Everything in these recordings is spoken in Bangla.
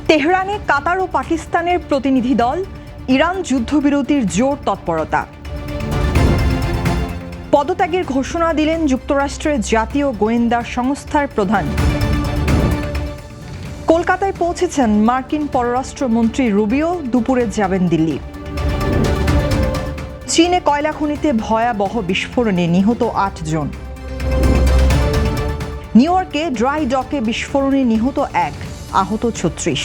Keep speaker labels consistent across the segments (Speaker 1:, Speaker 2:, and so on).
Speaker 1: তেহরানে কাতার ও পাকিস্তানের প্রতিনিধি দল, ইরান যুদ্ধবিরতির জোর তৎপরতা। পদত্যাগের ঘোষণা দিলেন যুক্তরাষ্ট্রের জাতীয় গোয়েন্দা সংস্থার প্রধান। কলকাতায় পৌঁছেছেন মার্কিন পররাষ্ট্রমন্ত্রী রুবিও, দুপুরে যাবেন দিল্লি। চীনে কয়লা খনিতে ভয়াবহ বিস্ফোরণে নিহত ৮ জন। নিউ ইয়র্কে ড্রাই ডকে বিস্ফোরণে নিহত ১, আহত ৩৬।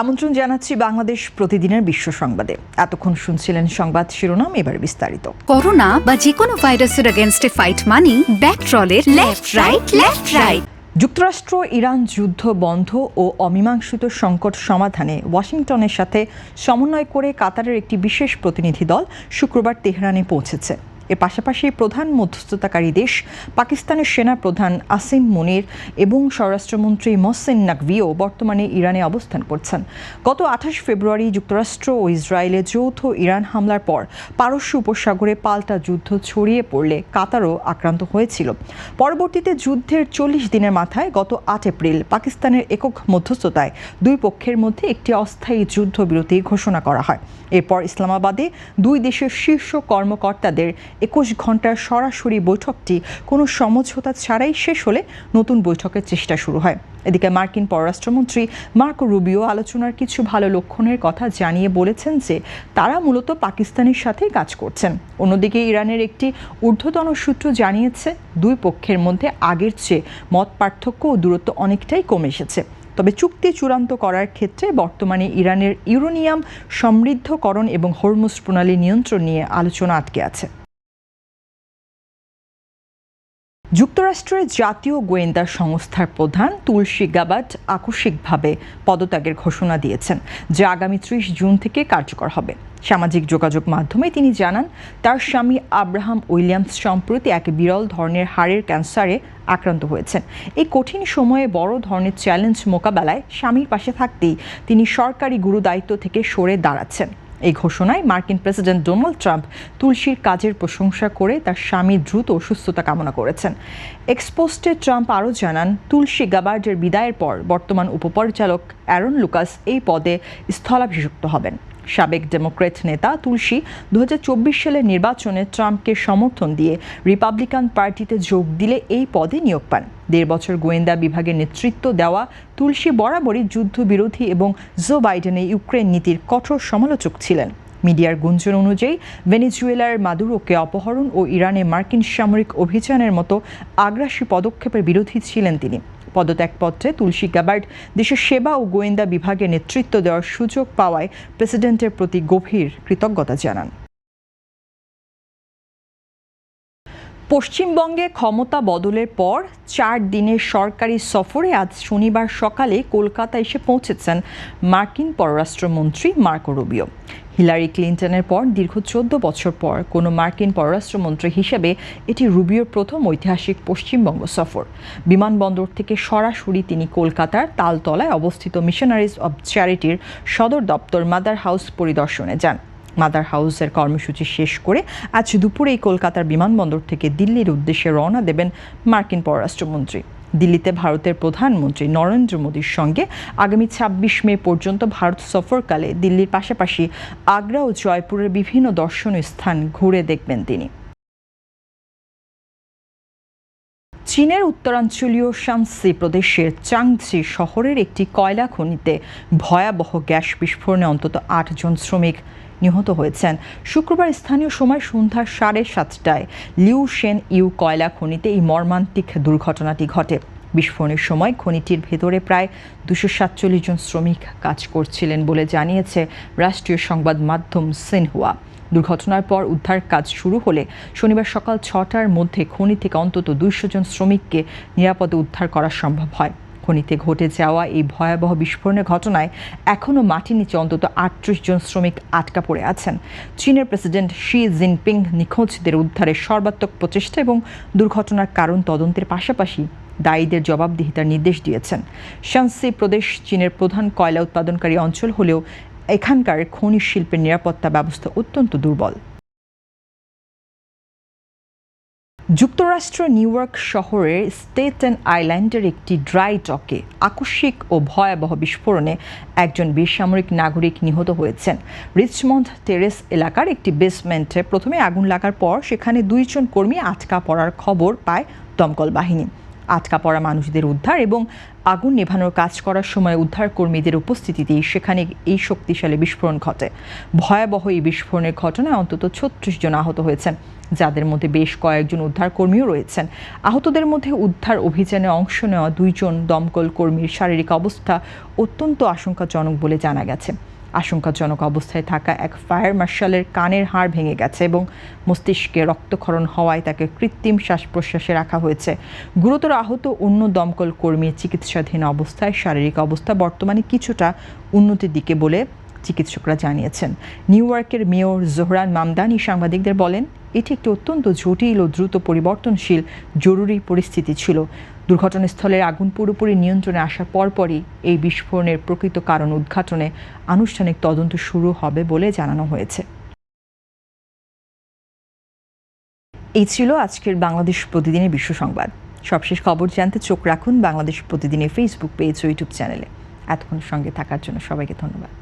Speaker 1: আমন্ত্রণ জানাচ্ছি বাংলাদেশ প্রতিদিনের বিশ্ব সংবাদে। এতক্ষণ শুনছিলেন সংবাদ শিরোনাম, এবার বিস্তারিত।
Speaker 2: করোনা বা যে কোনো ভাইরাসের এগেইনস্টে ফাইট মানি ব্যাকট্রলের লেফট রাইট।
Speaker 1: যুক্তরাষ্ট্র ইরান যুদ্ধ বন্ধ ও অমীমাংসিত সংকট সমাধানে ওয়াশিংটনের সাথে সমন্বয় করে কাতারের একটি বিশেষ প্রতিনিধি দল শুক্রবার তেহরানে পৌঁছেছে। এর পাশাপাশি প্রধান মধ্যস্থতাকারী দেশ পাকিস্তানের সেনা প্রধান আসিম মুনির এবং স্বরাষ্ট্রমন্ত্রী মহসিন নাকভিও বর্তমানে ইরানে অবস্থান করছেন। গত ২৮ ফেব্রুয়ারি যুক্তরাষ্ট্র ও ইসরায়েলে যৌথ ইরান হামলার পর পারস্য উপসাগরে পাল্টা যুদ্ধ ছড়িয়ে পড়লে কাতারও আক্রান্ত হয়েছিল। পরবর্তীতে যুদ্ধের ৪০ দিনের মাথায় গত ৮ এপ্রিল পাকিস্তানের একক মধ্যস্থতায় দুই পক্ষের মধ্যে একটি অস্থায়ী যুদ্ধবিরতি ঘোষণা করা হয়। এরপর ইসলামাবাদে দুই দেশের শীর্ষ কর্মকর্তাদের ২১ ঘন্টার সরাসরি বৈঠকটি কোনো সমঝোতা ছাড়াই শেষ হলে নতুন বৈঠকের চেষ্টা শুরু হয়। এদিকে মার্কিন পররাষ্ট্রমন্ত্রী মার্কো রুবিও আলোচনার কিছু ভালো লক্ষণের কথা জানিয়ে বলেছেন যে তারা মূলত পাকিস্তানের সাথেই কাজ করছেন। অন্যদিকে ইরানের একটি ঊর্ধ্বতন সূত্র জানিয়েছে দুই পক্ষের মধ্যে আগের চেয়ে মত পার্থক্য ও দূরত্ব অনেকটাই কমে এসেছে। তবে চুক্তি চূড়ান্ত করার ক্ষেত্রে বর্তমানে ইরানের ইউরেনিয়াম সমৃদ্ধকরণ এবং হরমুজ প্রণালী নিয়ন্ত্রণ নিয়ে আলোচনা আটকে আছে। যুক্তরাষ্ট্রের জাতীয় গোয়েন্দা সংস্থার প্রধান তুলসী গাবার্ড আকস্মিকভাবে পদত্যাগের ঘোষণা দিয়েছেন, যা আগামী ৩০ জুন থেকে কার্যকর হবে। সামাজিক যোগাযোগ মাধ্যমে তিনি জানান, তার স্বামী আব্রাহাম উইলিয়ামস সম্প্রতি এক বিরল ধরনের হাড়ের ক্যান্সারে আক্রান্ত হয়েছেন। এই কঠিন সময়ে বড় ধরনের চ্যালেঞ্জ মোকাবেলায় স্বামীর পাশে থাকতেই তিনি সরকারি গুরুদায়িত্ব থেকে সরে দাঁড়াচ্ছেন। এই ঘোষণায় মার্কিন প্রেসিডেন্ট ডোনাল্ড ট্রাম্প তুলসীর কাজের প্রশংসা করে তার স্বামীর দ্রুত সুস্থতা কামনা করেছেন। এক্সপোস্টে ট্রাম্প আরও জানান, তুলসী গাবার্ডের বিদায়ের পর বর্তমান উপপরিচালক অ্যারন লুকাস এই পদে স্থলাভিষিক্ত হবেন। সাবেক ডেমোক্র্যাট নেতা তুলসী ২০২৪ সালের নির্বাচনে ট্রাম্পকে সমর্থন দিয়ে রিপাবলিকান পার্টিতে যোগ দিলে এই পদে নিয়োগ পান। ১.৫ বছর গোয়েন্দা বিভাগের নেতৃত্ব দেওয়া তুলসী বরাবরই যুদ্ধবিরোধী এবং জো বাইডেনের ইউক্রেন নীতির কঠোর সমালোচক ছিলেন। মিডিয়ার গুঞ্জন অনুযায়ী ভেনেজুয়েলার মাদুরোকে অপহরণ ও ইরানে মার্কিন সামরিক অভিযানের মতো আগ্রাসী পদক্ষেপের বিরোধী ছিলেন তিনি। পদত্যাগপত্রে তুলসী গাবার্ড দেশের সেবা ও গোয়েন্দা বিভাগের নেতৃত্ব দেওয়ার সুযোগ পাওয়ায় প্রেসিডেন্টের প্রতি গভীর কৃতজ্ঞতা জানান। পশ্চিমবঙ্গে ক্ষমতা বদলের পর ৪ দিনের সরকারি সফরে আজ শনিবার সকালে কলকাতা এসে পৌঁছেছেন মার্কিন পররাষ্ট্রমন্ত্রী মার্কো রুবিও। হিলারি ক্লিন্টনের পর দীর্ঘ ১৪ বছর পর কোনো মার্কিন পররাষ্ট্রমন্ত্রী হিসেবে এটি রুবিওর প্রথম ঐতিহাসিক পশ্চিমবঙ্গ সফর। বিমানবন্দর থেকে সরাসরি তিনি কলকাতার তালতলায় অবস্থিত মিশনারিজ অব চ্যারিটির সদর দপ্তর মাদার হাউস পরিদর্শনে যান। মাদার হাউসের কর্মসূচি শেষ করে আজ দুপুরেই কলকাতার বিমানবন্দর থেকে দিল্লির উদ্দেশ্যে রওনা দেবেন মার্কিন পররাষ্ট্রমন্ত্রী। দিল্লিতে ভারতের প্রধানমন্ত্রী নরেন্দ্র মোদীর সঙ্গে আগামী ২৬ মে পর্যন্ত ভারত সফরকালে দিল্লির পাশাপাশি আগ্রা ও জয়পুরের বিভিন্ন দর্শনীয় স্থান ঘুরে দেখবেন তিনি। চীনের উত্তরাঞ্চলীয় শানসি প্রদেশের চাংজি শহরের একটি কয়লা খনিতে ভয়াবহ গ্যাস বিস্ফোরণে অন্তত ৮ জন শ্রমিক নিহত হয়েছেন। শুক্রবার স্থানীয় সময় সন্ধ্যা ৭:৩০টায় লিউ শেন ইউ কয়লা খনিতে এই মর্মান্তিক দুর্ঘটনাটি ঘটে। বিস্ফোরণের সময় খনিটির ভেতরে প্রায় ২৪৭ জন শ্রমিক কাজ করছিলেন বলে জানিয়েছে রাষ্ট্রীয় সংবাদ মাধ্যম সিনহুয়া। দুর্ঘটনার পর উদ্ধার কাজ শুরু হলে শনিবার সকাল ৬টার মধ্যে খনি থেকে অন্তত ২০০ জন শ্রমিককে নিরাপদে উদ্ধার করা সম্ভব হয়। খনিতে ঘটে যাওয়া এই ভয়াবহ বিস্ফোরণের ঘটনায় এখনও মাটির নিচে অন্তত ৩৮ জন শ্রমিক আটকা পড়ে আছেন। চীনের প্রেসিডেন্ট শি জিনপিং নিখোঁজদের উদ্ধারের সর্বাত্মক প্রচেষ্টা এবং দুর্ঘটনার কারণ তদন্তের পাশাপাশি দায়ীদের জবাবদিহিতার নির্দেশ দিয়েছেন। শানসি প্রদেশ চীনের প্রধান কয়লা উৎপাদনকারী অঞ্চল হলেও এখানকার খনি শিল্পের নিরাপত্তা ব্যবস্থা অত্যন্ত দুর্বল। যুক্তরাষ্ট্র নিউ ইয়র্ক শহরের স্টেটেন আইল্যান্ডের একটি ড্রাই ডকে আকস্মিক ও ভয়াবহ বিস্ফোরণে একজন বেসামরিক নাগরিক নিহত হয়েছেন। রিচমন্ড টেরেস এলাকার একটি বেসমেন্টে প্রথমে আগুন লাগার পর সেখানে 2 জন কর্মী আটকা পড়ার খবর পায় দমকল বাহিনী। আটকা পড়া মানুষদের উদ্ধার এবং আগুন নেভানোর কাজ করার সময় উদ্ধার কর্মীদের উপস্থিতিতেই সেখানে এই শক্তিশালী বিস্ফোরণ ঘটে। ভয়াবহ এই বিস্ফোরণের ঘটনায় অন্তত 36 জন আহত হয়েছেন, যাদের মধ্যে বেশ কয়েকজন উদ্ধার কর্মীও রয়েছেন। আহতদের মধ্যে উদ্ধার অভিযানে অংশ নেওয়া 2 জন দমকল কর্মীর শারীরিক অবস্থা অত্যন্ত আশঙ্কাজনক বলে জানা গেছে। আশঙ্কাজনক অবস্থায় থাকা এক ফায়ার মার্শালের কানের হাড় ভেঙে গেছে এবং মস্তিষ্কে রক্তক্ষরণ হওয়ায় তাকে কৃত্রিম শ্বাস প্রশ্বাসে রাখা হয়েছে। গুরুতর আহত অন্য দমকল কর্মীর চিকিৎসাধীন অবস্থায় শারীরিক অবস্থা বর্তমানে কিছুটা উন্নতির দিকে বলে চিকিৎসকরা জানিয়েছেন। নিউ ইয়র্কের মেয়র জোহরান মামদানি সাংবাদিকদের বলেন, এটি একটি অত্যন্ত জটিল ও দ্রুত পরিবর্তনশীল জরুরি পরিস্থিতি ছিল। দুর্ঘটনাস্থলের আগুন পুরোপুরি নিয়ন্ত্রণে আসার পরপরই এই বিস্ফোরণের প্রকৃত কারণ উদ্ঘাটনে আনুষ্ঠানিক তদন্ত শুরু হবে বলে জানানো হয়েছে। এই ছিল আজকের বাংলাদেশ প্রতিদিনের বিশ্ব সংবাদ। সবশেষ খবর জানতে চোখ রাখুন বাংলাদেশ প্রতিদিনের ফেসবুক পেজ ও ইউটিউব চ্যানেলে। এতক্ষণ সঙ্গে থাকার জন্য সবাইকে ধন্যবাদ।